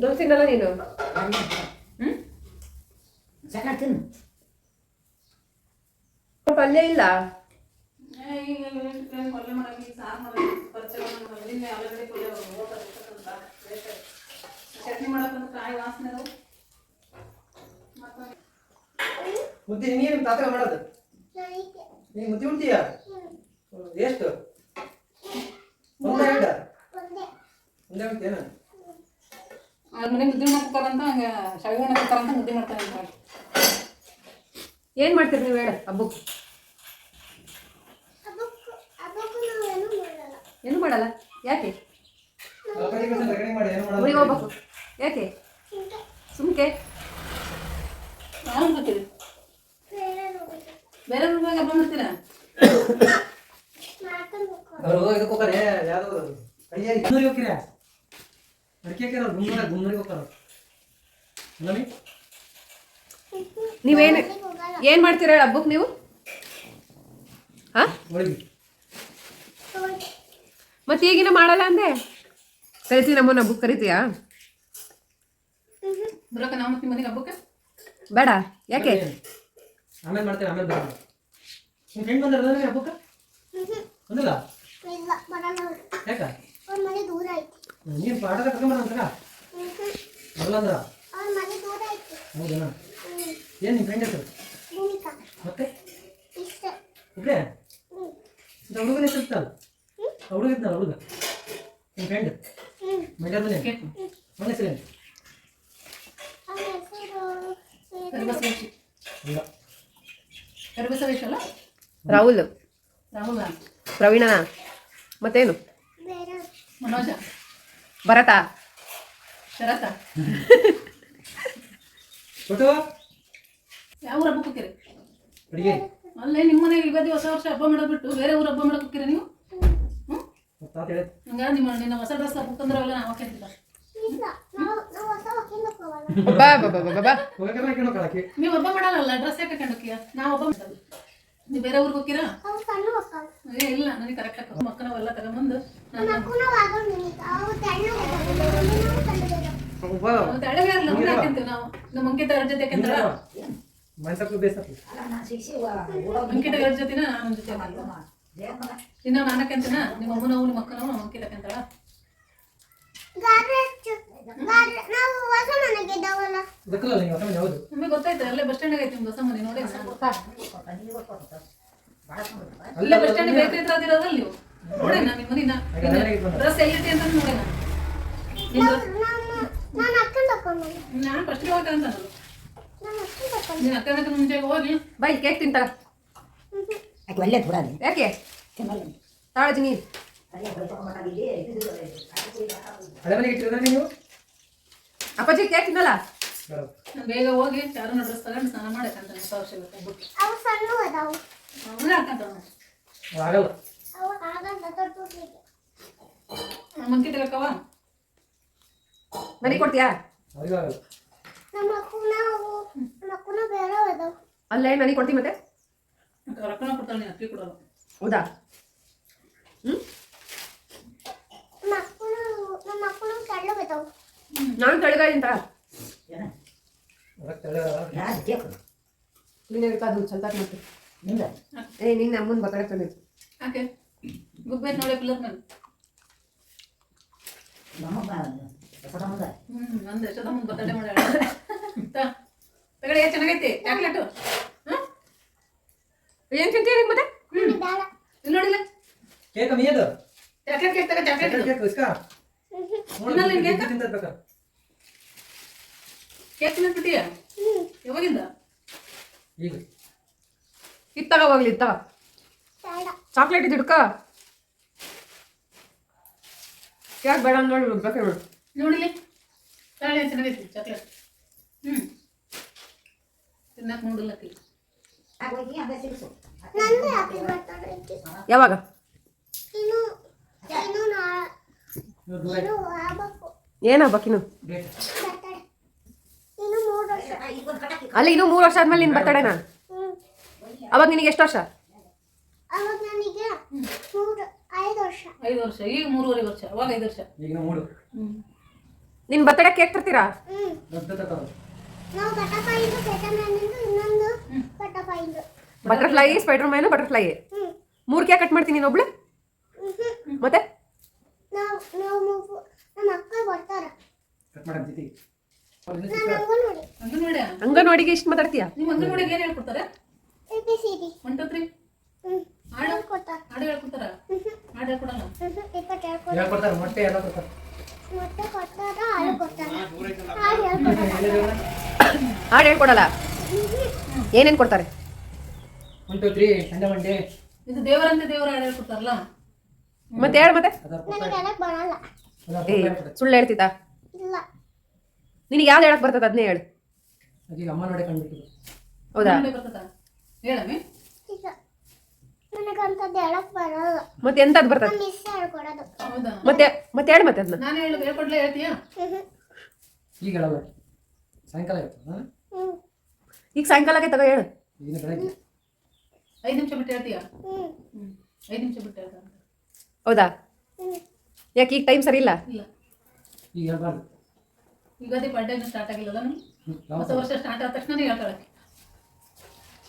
ದೋಸೆ ತಿನ್ನಲ್ಲ ನೀನು? ಪಲ್ಯ ಇಲ್ಲ. ಮುದ್ದೆ ನೀನು ತಾತ ಮಾಡೋದು? ನೀನು ಮುದ್ದೆ ಉಣ್ತೀಯ? ಎಷ್ಟು? ಒಂದೇ ಉಣ್ತೀಯನ? ಮನೆ ಮುದ್ದೆ ಮಾಡ್ತಾರಂತ ಹಂಗೆ ಶಾವಿಗೆ ಮಾಡ್ತಾರಂತ ಮುದ್ದೆ ಮಾಡ್ತಾರೆ. ಏನು ಮಾಡ್ತೀರಿ ನೀವು ಹೇಳ ಹಬ್ಬಕ್ಕೆ? ಏನು ಮಾಡಲ್ಲ. ಯಾಕೆ? ಊರಿಗೆ ಹೋಗ್ಬೇಕು. ಯಾಕೆ? ಸುಮ್ಕೆ ನಾನು ಬರ್ತೀರಿ ಬೇರೆ ರೂಪಾಯಿಗೆ ಹಬ್ಬ ಮಾಡ್ತೀರಾ? ಅವರು ಇದಕ್ಕೆ ಹೋಗ್ತಾರೆ, ಯಾವುದು ಕೈಯಾಗಿ ಗುಮ್ಮರಿಗೆ ಹೋಗ್ತೀರಾ? ಅಡಿಕೆ ಹಾಕಿರೋ ಗುಮ್ಮರಿಗೆ ಹೋಗ್ತಾರ. ನೀವೇನು ಏನು ಮಾಡ್ತೀರ ಹೇಳ ಹಬ್ಬಕ್ಕೆ ನೀವು? ಹಾಂ, ಮತ್ತೆ ಈಗಿನ ಮಾಡಲ್ಲ ಅಂದೆ. ಕರಿತೀವಿ ನಮ್ಮನ್ನ ಹಬ್ಬಕ್ಕೆ ಕರಿತೀಯಾ? ಬರೋಕ ನಾವು ಮತ್ತೆ ಮನೆಗೆ ಹಬ್ಬಕ್ಕೆ ಬೇಡ. ಯಾಕೆ? ಆಮೇಲೆ ಮಾಡ್ತೇವೆ, ಆಮೇಲೆ ಬರೋಣ. ನಿಮ್ಮ ಫ್ರೆಂಡ್ ಬಂದಿರೋದ ಹಬ್ಬಕ್ಕೆ? ಬಂದಿಲ್ಲ? ಯಾಕ? ನೀನು ಪಾಠದ ಕರ್ಕೊಂಬರ ಅಂತಾರ ಅಲ್ಲ ಅಂದ್ರ? ಹೌದಾ? ಏನು ನಿಮ್ಮ ಫ್ರೆಂಡ್ ಹೆಸರು? ಮತ್ತೆ ಒಬ್ಬರೇ ಹುಡುಗನ ಹೆಸರು ಇರ್ತಲ್ಲ, ಹುಡುಗ ಇದ್ದಲ್ಲ, ಹುಡುಗ ನಿಮ್ಮ ಫ್ರೆಂಡ್ ಮಂಡ್ಯದನೇ ಅವನ ಹೆಸರೇನು? ಇಲ್ಲ, ಕರಿಬಸವೇಶ್ ಅಲ್ಲ? ರಾಹುಲ್. ರಾಹುಲ? ಪ್ರವೀಣನ? ಮತ್ತೇನು? ಮನೋಜ? ಭರತ? ಶರತ? ಫೋಟೋ ಯಾವ ಊರು ಹಬ್ಬಕ್ಕೆ ಹೋಗ್ತೀರಿ? ಅಡಿಗೆ ಅಲ್ಲೇ ನಿಮ್ಮ ಮನೆಗೆ ಯುಗಾದಿ ಹೊಸ ವರ್ಷ ಹಬ್ಬ ಮಾಡೋದು ಬಿಟ್ಟು ಬೇರೆ ಊರು ಹಬ್ಬ ಮಾಡಕ್ಕೆ ಹೋಗ್ತೀರಾ ನೀವು? ಹಂಗ ನಿನ್ನ ಹೊಸ ಡ್ರೆಸ್ ಹಬ್ಬಕ್ಕಂದ್ರೆ ಅವೆಲ್ಲ ನಾವು ಹಾಕಿಲ್ಲ. ನೀವು ಹಬ್ಬ ಮಾಡಲ್ಲ, ಡ್ರೆಸ್ ಯಾಕೆ ಕಂಡಕ್ಕಿಯ? ನಾವು ಹಬ್ಬ ಮಾಡೋದು. ನೀವು ಬೇರೆ ಊರಿಗೆ ಹೋಗ್ತೀರಾ? ಏ ಇಲ್ಲ, ನನಗೆ ಕರೆಕ್ಟ್ ಆಗಿ ಮಕ್ಕಳವೆಲ್ಲ ತಗೊಂಬಂದು ತೆಳ್ಳಗೆ ಇರಲ್ಲ, ಮುಂದೆ ಹಾಕಂತೀವಿ ನಾವು. ನಮ್ಮ ಅಂಕಿತ ಅವ್ರ ಜೊತೆ ಯಾಕಂತಾರ ಅಂಕಿತ ಅವ್ರ ಜೊತೆನ ನಮ್ಮ ಜೊತೆ ಇನ್ನ ನಾನಕ್ಕೆ ಅಂತೀನ. ನಿಮ್ಮ ಅಮ್ಮನವು ನಿಮ್ಮ ಅಕ್ಕನವು ನಮ್ಮ ಅಂಕಿತ ಅಂತಾಳ. ನಮಗೆ ಗೊತ್ತಾಯ್ತು, ಅಲ್ಲೇ ಬಸ್ ಸ್ಟ್ಯಾಂಡ್ ಐತಿ ನಿಮ್ದು ಹೊಸ ಮನೆ. ನೋಡಿ ಅಲ್ಲೇ ಬಸ್ ಸ್ಟ್ಯಾಂಡ್ ಬೇಕ್ರಿ ಹತ್ರ ಅದಿರೋದಲ್ಲ ನೀವು? ನೋಡೋಣ ನಿಮ್ಮ ಮನಿನ ಡ್ರೆಸ್ ಎಲ್ಲಿದೆ ಅಂತ ನೋಡೋಣ. ನಾನು ಫಸ್ಟ್ಗೆ ಹೋಗ್ತಾ ಅಂತ ನೀನು ಅಕ್ಕನಕ್ಕ ಮುಂಚೆ ಹೋಗಿ ಬೈ ಕೇಕ್ ತಿಂತಾಳ. ಒಳ್ಳೆ ಬಿಡೋದು ಯಾಕೆ? ತಾಳಜಿ ನೀ ಹಳೆ ಮನೆಗೆ ಇಟ್ಟಿರೋದ್ರಿ ನೀವು ಅಪ್ಪಾಜಿ ಕೇಕ್ ತಿನ್ನಲ್ಲ ಬೇಗ ಹೋಗಿ ಚಾರು ಡ್ರೆಸ್ ತಗೊಂಡು ಸ್ನಾನ ಮಾಡಕ್ಕಂತ ಅವಶ್ಯಕತೆ ಬಿಟ್ಟು ಅವನೇ ಹಾಕಂತ ಆಗಲ್ಲ ಮಂಕಿ ತಗೋಕವ ಮನೆ ಕೊಡ್ತೀಯಾ ಅವ್ರಿಗೂ ಆಗಲ್ಲ ಅಲ್ಲೇ ಮನೆ ಕೊಡ್ತೀವಿ ಮತ್ತೆ ರೊಕ್ಕನ ಕೊಡ್ತಾಳೆ ನೀನು ಅಕ್ಕಿ ಕೊಡೋದು ಹೌದಾ ನಾನು ತಳಗಾಯಿ ಅಂತ ನೀನೇ ಅದು ಚಲ್ತಾಕ್ ಮಾಡ್ತೀನಿ ಏ ನಿನ್ನ ಅಮ್ಮನ ಬಕಡೆ ತಂದಿದ್ದು ಯಾಕೆ ಗುಬ್ಬೆ ನೋಡಿ ಪಿಲ್ಲರ್ ಮೇಲೆ ನಂದು ಎಷ್ಟೊತ್ತ ಮುಂದೆ ಬರ್ತಡೆ ಮಾಡಿ ತಗೊಳ್ಳಿ ಚೆನ್ನಾಗೈತಿ ಚಾಕ್ಲೇಟು ಏನ್ ತಿಂತೀರಿ ಮತ್ತೆ ಇಲ್ಲಿ ನೋಡಿಲ್ಲ ಕೇಕ್ ಮೀಯದು ಚಾಕ್ಲೇಟ್ ಕೇಕ್ ತಗ ಚಾಕ್ಲೇಟ್ ಕೇಕ್ ಇಸ್ಕಾ ತಿನ್ನಲ್ಲ ನಿನ್ ಕೇಕ್ ತಿಂತದ ಕೇಕ್ ತಿನ್ಬಿಟ್ಟಿಯ ಯಾವಾಗಿಂದ ಈಗ ಇತ್ತಾಗ ಹೋಗ್ಲಿ ಇತ್ತಾಗ ಚಾಕ್ಲೇಟ್ ಇದು ಹಿಡ್ಕ ಕೇಕ್ ಬೇಡ ನೋಡಿ ಬೇಕಾ ನೋಡು ನೋಡಿಲಿ ತಾಳೆ ಚೆನ್ನಾಗೈತಿ ಚಾಕ್ಲೇಟ್ ತಿನ್ನಕ್ ನೋಡಿಲ್ಲ ಕಿ ಯಾವಾಗ ಏನಾಗ್ಬೇಕಿನ್ನು ಡೇಟ್ ಅಲ್ಲಿ ಇನ್ನು 3 ವರ್ಷ ಆದ್ಮೇಲೆ ನಿನ್ ಬರ್ತಡೇನಾ ಅವಾಗ ನಿನಗೆ ಎಷ್ಟು ವರ್ಷ 5 ವರ್ಷ ಈಗ 3.5 ವರ್ಷ ಅವಾಗ 5 ವರ್ಷ ಈಗ ನಾವು 3 ನಿನ್ ಬರ್ತಡೇ ಕೇಕ್ ತರ್ತೀರಾ ದೊಡ್ಡ ತಗೋದು butterfly spider man butterfly 3 cake cut ಮಾಡ್ತೀನಿ ನೀನು ಒಬ್ಳು ಮತ್ತೆ ಕಟ್ ಮಾಡೋ ಜೊತೆಗೆ ಅಂಗನವಾಡಿ ಅಂಗನವಾಡಿಗೆ ಇಷ್ಟು ಮಾತಾಡ್ತೀಯಾ ನಿಮ್ಮ ಅಂಗನವಾಡಿಗೆ ಏನು ಹೇಳ್ಕೊಡ್ತಾರೆ 1 2 3 ಹಾಡು ಹೇಳ್ಕೊಡ್ತಾರ ಹಾಡು ಹೇಳ್ಕೊಡಲ್ಲ ಹೇಳ್ಕೊಡ್ತಾರೆ ಮೊಟ್ಟೆ ಎಲ್ಲ ಕೊಡ್ತಾರೆ ಹಾಡು ಹೇಳ್ಕೊಡಲ್ಲ ಏನೇನು ಕೊಡ್ತಾರೆ 1 2 3 ಸಂಡೆ ಮಂಡೆ ಇದು ದೇವರಂತೆ ದೇವರ ಹಾಡು ಹೇಳ್ಕೊಡ್ತಾರಲ್ಲ ಮತ್ತೆ ಹೇಳು ಮತ್ತೆ ಅದರ ಏ ಸುಳ್ಳು ಹೇಳ್ತಿದ್ದ ನಿನಗೆ ಯಾವ್ದು ಹೇಳಕ್ ಬರ್ತದ ಅದನ್ನೇ ಹೇಳು ಈಗ ಅಮ್ಮ ನೋಡಿ ಕಂಡ್ಬಿಟ್ಟು ಹೌದಾ ಬರ್ತದ ಹೇಳಮ್ಮಿ ಮತ್ತೆ ಎಂತದ್ ಬರ್ತದ ಹೌದಾ ಮತ್ತೆ ಹೇಳು ಮತ್ತೆ ಅದನ್ನ ನಾನು ಹೇಳ್ಕೊಡ್ಲೇ ಹೇಳ್ತೀಯಾ ಈಗ ಹೇಳಲ್ಲ ಸಾಯಂಕಾಲ ಇರುತ್ತೆ ಈಗ ಸಾಯಂಕಾಲಕ್ಕೆ ತಗೋ ಹೇಳು ಈಗ ಬೆಳಗ್ಗೆ 5 ನಿಮಿಷ ಬಿಟ್ಟು ಹೇಳ್ತೀಯಾ 5 ನಿಮಿಷ ಬಿಟ್ಟು ಹೇಳ್ತಾ ಹೌದಾ ಯಾಕೆ ಈಗ ಟೈಮ್ ಸರಿ ಇಲ್ಲ ಇಲ್ಲ ಈಗ ಹೇಳ್ಬಾರ್ದು ಯುಗಾದಿ ಬರ್ಡೇ ಸ್ಟಾರ್ಟ್ ಆಗಿಲ್ಲಲ್ಲ ಹೊಸ ವರ್ಷ ಸ್ಟಾರ್ಟ್ ಆದ ತಕ್ಷಣ ಹೇಳ್ತಾಳೆ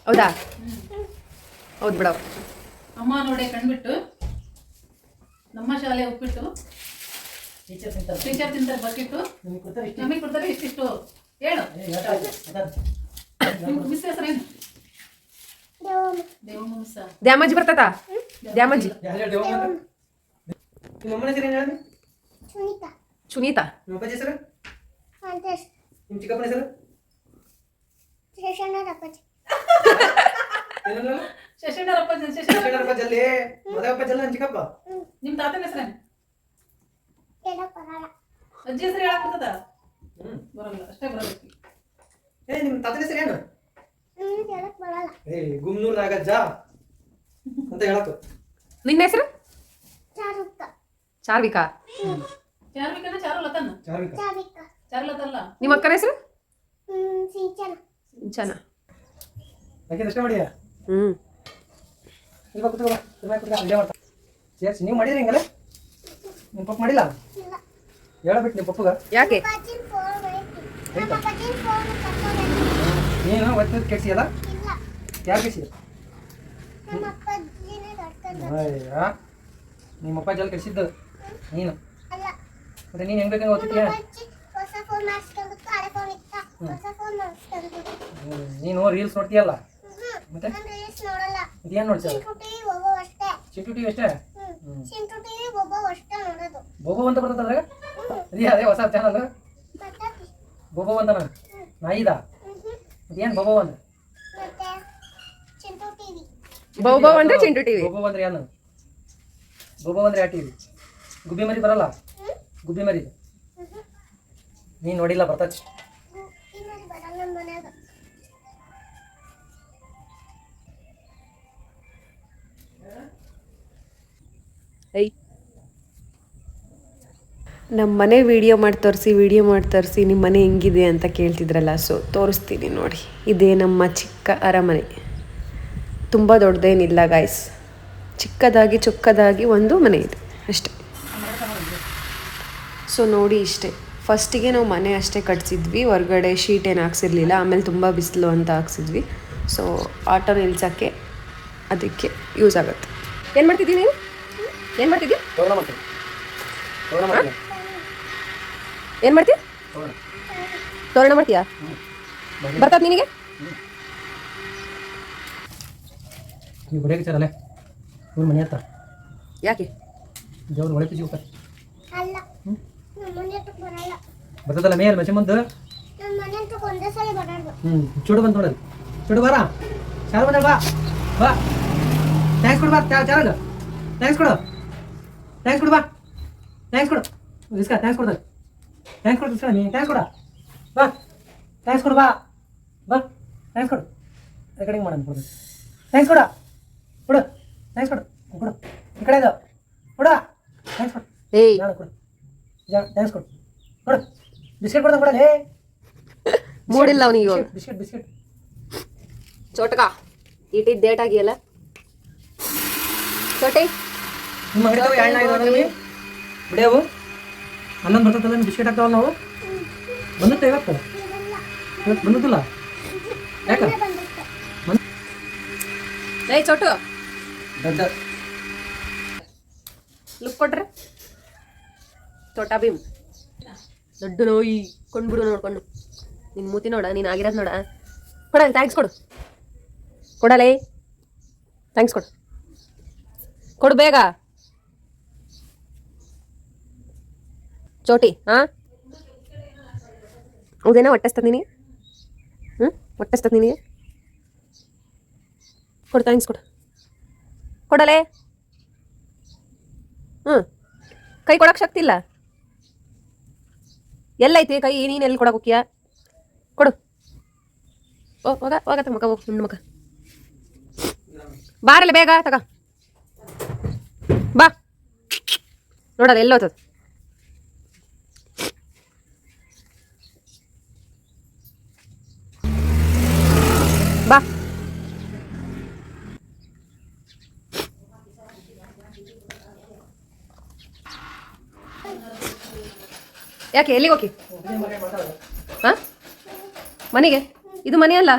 ಹೌದಾ ಹೌದು ಬಿಡವ ಅಮ್ಮ ನೋಡಿ ಕಂಡ್ಬಿಟ್ಟು ನಮ್ಮ ಶಾಲೆ ಉಪ್ಪಿಟ್ಟು ಟೀಚರ್ ತಿಂತಾರೆ ಬಕ್ಕಿಟ್ಟು ನಮಗೆ ಕೊಡ್ತಾರೆ ಇಷ್ಟಿಷ್ಟು ಹೇಳು ಮಿಸ್ ಹೆಸರೇನು ದೇವಮ್ಮ ಮಿಸ್ ದ್ಯಾಮಜ್ಜಿ ಬರ್ತದ ದ್ಯಾಮಜ್ಜಿ ನಿಮ್ಮ ಅಮ್ಮನ ಹೆಸರು ಏನು ಹೇಳಿ ಸುನೀತಾ ನಿಮ್ಮ ಅಪ್ಪಾಜಿ ಹೆಸರು ನಿಮ್ಮ ಚಿಕ್ಕಪ್ಪನ ಹೆಸರು ಏನಲ್ಲ ಶಶಿಧರಪ್ಪ ಶಶಿಧರಪ್ಪ ಜಲ್ಲಿ ಮದವಪ್ಪ ಜಲ್ಲ ನನ್ನ ಚಿಕ್ಕಪ್ಪ ನಿಮ್ಮ ತಾತನ ಹೆಸರೇನು ಅಜ್ಜಿ ಹೆಸರು ಹೇಳಕ್ ಬರ್ತದ ಬರಲ್ಲ ಅಷ್ಟೇ ಬರಲ್ಲ ಏ ನಿಮ್ಮ ತಾತನ ಹೆಸರು ಏನು ಏ ಗುಮ್ನೂರ್ ನಾಗಜ್ಜ ಅಂತ ಹೇಳಕ್ಕು ನಿನ್ನ ಹೆಸರು ಚಾರ್ವಿಕಾ ಚಾರ್ವಿಕನ ಚಾರುಲತನ ಚಾರ್ವಿಕ ಚಾರುಲತಲ್ಲ ನಿಮ್ಮ ಅಕ್ಕನ ಹೆಸರು ಸಿಂಚನ ಯಾಕೆ ಅಷ್ಟೇ ಮಾಡಿಯಾ ಇವಾಗ ಕುತ್ಕೋ ಅಲ್ಲೇ ಮಾಡ್ತಾ ಸೇರ್ಸಿ ನೀವು ಮಾಡಿದ್ರಿ ಹಿಂಗಲ್ಲ ನಿಮ್ಮ ಪಪ್ಪ ಮಾಡಿಲ್ಲ ಹೇಳಬಿಟ್ಟು ನಿಮ್ಮ ಪಪ್ಪಗ ಯಾಕೆ ನೀನು ಒತ್ತು ಕೆಡ್ಸಿಯಲ್ಲ ಯಾರು ಕೆಡ್ಸಿದ ನಿಮ್ಮ ಅಪ್ಪ ಜಲ್ ಕೆಡ್ಸಿದ್ದು ನೀನು ಮತ್ತೆ ನೀನು ಹೆಂಗ್ ಬೇಕಂಗೆ ಓದ್ತಿದ್ಯಾ ನೀನು ರೀಲ್ಸ್ ನೋಡ್ತೀಯಲ್ಲ ಮತ್ತೆ ಇದೇನು ನೋಡ್ತೀಯ ಚಿಂಟು ಟಿವಿ ಅಷ್ಟೇ ಬೋಬೋ ಅಂತ ಬರ್ತದ ಅದ್ರಾಗ ಅದೇ ಹೊಸ ಚಾನಲ್ ಬೋಬೋ ಅಂತನ ನಾಯಿದ ಅದೇನು ಬೋಬೋ ಅಂತ ಬೌಬೌ ಅಂದ್ರೆ ಚಿಂಟು ಟಿವಿ ಬೋಬೋ ಅಂದ್ರೆ ಏನು ಬೋಬೋ ಅಂದ್ರೆ ಯಾವ ಟಿವಿ ಗುಬ್ಬಿ ಮರಿ ಬರಲ್ಲ ಗುಬ್ಬಿ ಮರಿ ನೀನು ನೋಡಿಲ್ಲ ಬರ್ತಚ್ ಐ ನಮ್ಮ ಮನೆ ವಿಡಿಯೋ ಮಾಡಿ ತೋರಿಸಿ ನಿಮ್ಮ ಮನೆ ಹೆಂಗಿದೆ ಅಂತ ಕೇಳ್ತಿದ್ರಲ್ಲ, ಸೊ ತೋರಿಸ್ತೀನಿ ನೋಡಿ. ಇದೇ ನಮ್ಮ ಚಿಕ್ಕ ಅರಮನೆ. ತುಂಬ ದೊಡ್ಡದೇನಿಲ್ಲ ಗಾಯ್ಸ್, ಚಿಕ್ಕದಾಗಿ ಚೊಕ್ಕದಾಗಿ ಒಂದು ಮನೆ ಇದೆ ಅಷ್ಟೇ. ಸೊ ನೋಡಿ ಇಷ್ಟೇ. ಫಸ್ಟಿಗೆ ನಾವು ಮನೆ ಅಷ್ಟೇ ಕಟ್ಸಿದ್ವಿ, ಹೊರಗಡೆ ಶೀಟ್ ಏನು ಹಾಕ್ಸಿರ್ಲಿಲ್ಲ. ಆಮೇಲೆ ತುಂಬ ಬಿಸಿಲು ಅಂತ ಹಾಕ್ಸಿದ್ವಿ. ಸೊ ಆಟೋ ನಿಲ್ಸೋಕ್ಕೆ ಅದಕ್ಕೆ ಯೂಸ್ ಆಗುತ್ತೆ. ಏನು ಮಾಡ್ತಿದ್ದೀನಿ ನೀವು? ಏನು ಮಾಡ್ತಿದ್ದೀವಿ? ಏನು ಮಾಡ್ತೀಯ? ತೋರಣ ಮಾಡ್ತೀಯಾ? ಬರ್ತದ ನಿನಗೆ? ನೀವು ಹೊಡೆಯಕ್ಕೆ ಸರಲ್ಲ ಇವ್ರ ಮನೆ ಹತ್ರ ಯಾಕೆ ದೇವ್ರು ಒಳಗೆ ಪಿಜಿ ಹೋಗ್ತಾರೆ ಬರ್ತದಲ್ಲ ಮೇಲ್ ಮಚ್ಚೆ ಮುಂದೆ ಚೂಡು ಬಂದು ನೋಡೋದು ಚೂಡು ಬಾರ ಚಾರು ಬಂದ ಬಾ ಬಾ ಥ್ಯಾಂಕ್ಸ್ ಕೊಡು ಬಾ ಚಾರಾಗ ಥ್ಯಾಂಕ್ಸ್ ಕೊಡು ಬಾ ಥ್ಯಾಂಕ್ಸ್ ಕೊಡು ಇಸ್ಕ ಥ್ಯಾಂಕ್ಸ್ ಕೊಡ್ತಾರೆ ಥ್ಯಾಂಕ್ಸ್ ಕೊಡು ಇಸ್ಕ ನೀ ಥ್ಯಾಂಕ್ಸ್ ಕೊಡ ಬಾ ಥ್ಯಾಂಕ್ಸ್ ಕೊಡು ಬಾ ಬಾ ಥ್ಯಾಂಕ್ಸ್ ಕೊಡು ರೆಕಾರ್ಡಿಂಗ್ ಮಾಡೋಣ ಕೊಡು ಥ್ಯಾಂಕ್ಸ್ ಕೊಡ ಕೊಡು ಥ್ಯಾಂಕ್ಸ್ ಕೊಡು ಕೊಡು ಈ ಕಡೆ ಇದು ಕೊಡ ಥ್ಯಾಂಕ್ಸ್ ಕೊಡು ನಾನು ಕೊಡು ಥ್ಯಾಂಕ್ಸ್ ಕೊಡು ಕೊಡು ಬಿಸ್ಕೆಟ್ ಕೊಡ್ದ ಕೊಡಲೇ ಮೂಡಿಲ್ಲ ಅವನಿಗೆ ಇವಾಗ. ಬಿಸ್ಕೆಟ್ ಚೋಟಕ ಇಟ್ಟಿದ್ದು ಡೇಟ್ ಆಗಿಯಲ್ಲ ಚೋಟಿ. ನಿಮ್ಮ ಅಂಗಡಿ ಎಣ್ಣೆ ಬಿಡಿಯವು ಅಲ್ಲೊಂದು ಬರ್ತದಲ್ಲ ಬಿಸ್ಕೆಟ್ ಹಾಕ್ತಾವಲ್ಲ ನಾವು ಬಂದುತ್ತೆ ಇವತ್ತು ಬಂದದಿಲ್ಲ ಯಾಕ ಏಯ್ ಚೋಟು ದೊಡ್ಡ ಲುಕ್ ಕೊಟ್ರೆ ಚೋಟಾ ಭೀಮ್ ದೊಡ್ಡ ನೋಯಿ ಕೊಂಡ್ಬಿಡು ನೋಡ್ಕೊಂಡು ನಿನ್ನ ಮೂತಿ ನೋಡ ನೀನು ಆಗಿರೋದು ನೋಡ. ಕೊಡ ಥ್ಯಾಂಕ್ಸ್ ಕೊಡು ಕೊಡಲೇ ಥ್ಯಾಂಕ್ಸ್ ಕೊಡು ಬೇಗ ಚೋಟಿ. ಹಾಂ ಹೌದೇನೋ ಹೊಟ್ಟೆಸ್ತದ ನಿನಗೆ? ಹೊಟ್ಟೆಸ್ತದ ನಿನಗೆ? ಕೊಡು ಥ್ಯಾಂಕ್ಸ್ ಕೊಡಲೇ. ಕೈ ಕೊಡಕ್ಕೆ ಶಕ್ತಿ ಇಲ್ಲ. ಎಲ್ಲೈತಿ ಕೈ? ನೀನು ಎಲ್ಲಿ ಕೊಡಕ್ಕೆ ಹೋಗ್ತೀಯ? ಕೊಡು. ಹೋಗ ಮಗ ಹೋಗಿ ಹುಣ್ಣು ಮಗ ಬಾರಲ್ಲ ಬೇಗ ತಗ ಬಾ. ನೋಡಲ್ಲ ಎಲ್ಲೋತದ ಬಾ. ಯಾಕೆ ಎಲ್ಲಿಗೆ ಹೋಗಿ? ಹಾಂ ಮನೆಗೆ? ಇದು ಮನೆ ಅಲ್ಲ.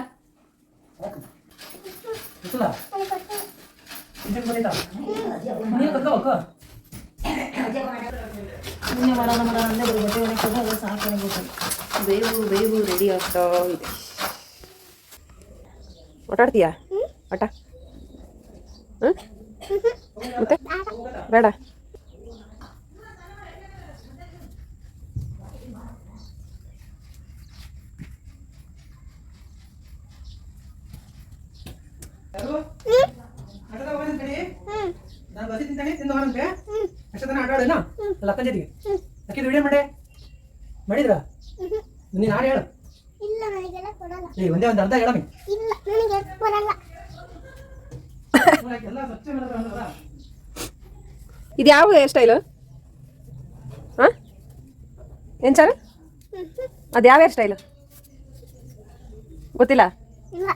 ಬೇವು ರೆಡಿ ಆಗ್ತಾ ಇದೆ. ಓಟಾಡ್ತೀಯಾ ಆಟ? ಮತ್ತೆ ಬೇಡ. ನಾನು ಬಸಿ ತಿಂತಾನೆ ತಿಂದು ಹೋರಂತೆ ಅಷ್ಟೊತ್ತನ ಆಟ ಆಡೋಣ ಅಲ್ಲ ಅಕ್ಕನ ಜೊತೆಗೆ ಅಕ್ಕಿದು ವಿಡಿಯೋ ಮಾಡಿದ್ರ ನೀನು ಹಾಡು ಹೇಳು. ಇಲ್ಲ ನನಗೆಲ್ಲ ಕೊಡಲ್ಲ. ಒಂದೇ ಒಂದು ಅರ್ಧ ಹೇಳಮಿ. ಇಲ್ಲ ನನಗೆ ಕೊಡಲ್ಲ. ಎಲ್ಲ ಸ್ವಚ್ಛ ಮಾಡೋದ್ರ ಇದು ಯಾವ ಹೇರ್ ಸ್ಟೈಲು? ಹಾಂ ಏನು ಸರ್ ಅದು ಯಾವ ಹೇರ್ ಸ್ಟೈಲು ಗೊತ್ತಿಲ್ಲ? ಇಲ್ಲ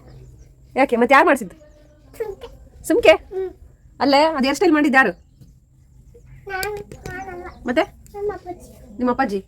ಯಾಕೆ ಮತ್ತೆ ಯಾರು ಮಾಡಿಸಿದ್ದು? ಸುಮ್ಕೆ ಅಲ್ಲೇ ಅದು ಹೇರ್ ಸ್ಟೈಲ್ ಮಾಡಿದ್ದು ಯಾರು? ನಾನು ಮಾಡಲ್ಲ. ಮತ್ತೆ ನಮ್ಮ ಅಪ್ಪಾಜಿ. ನಿಮ್ಮ ಅಪ್ಪಾಜಿ?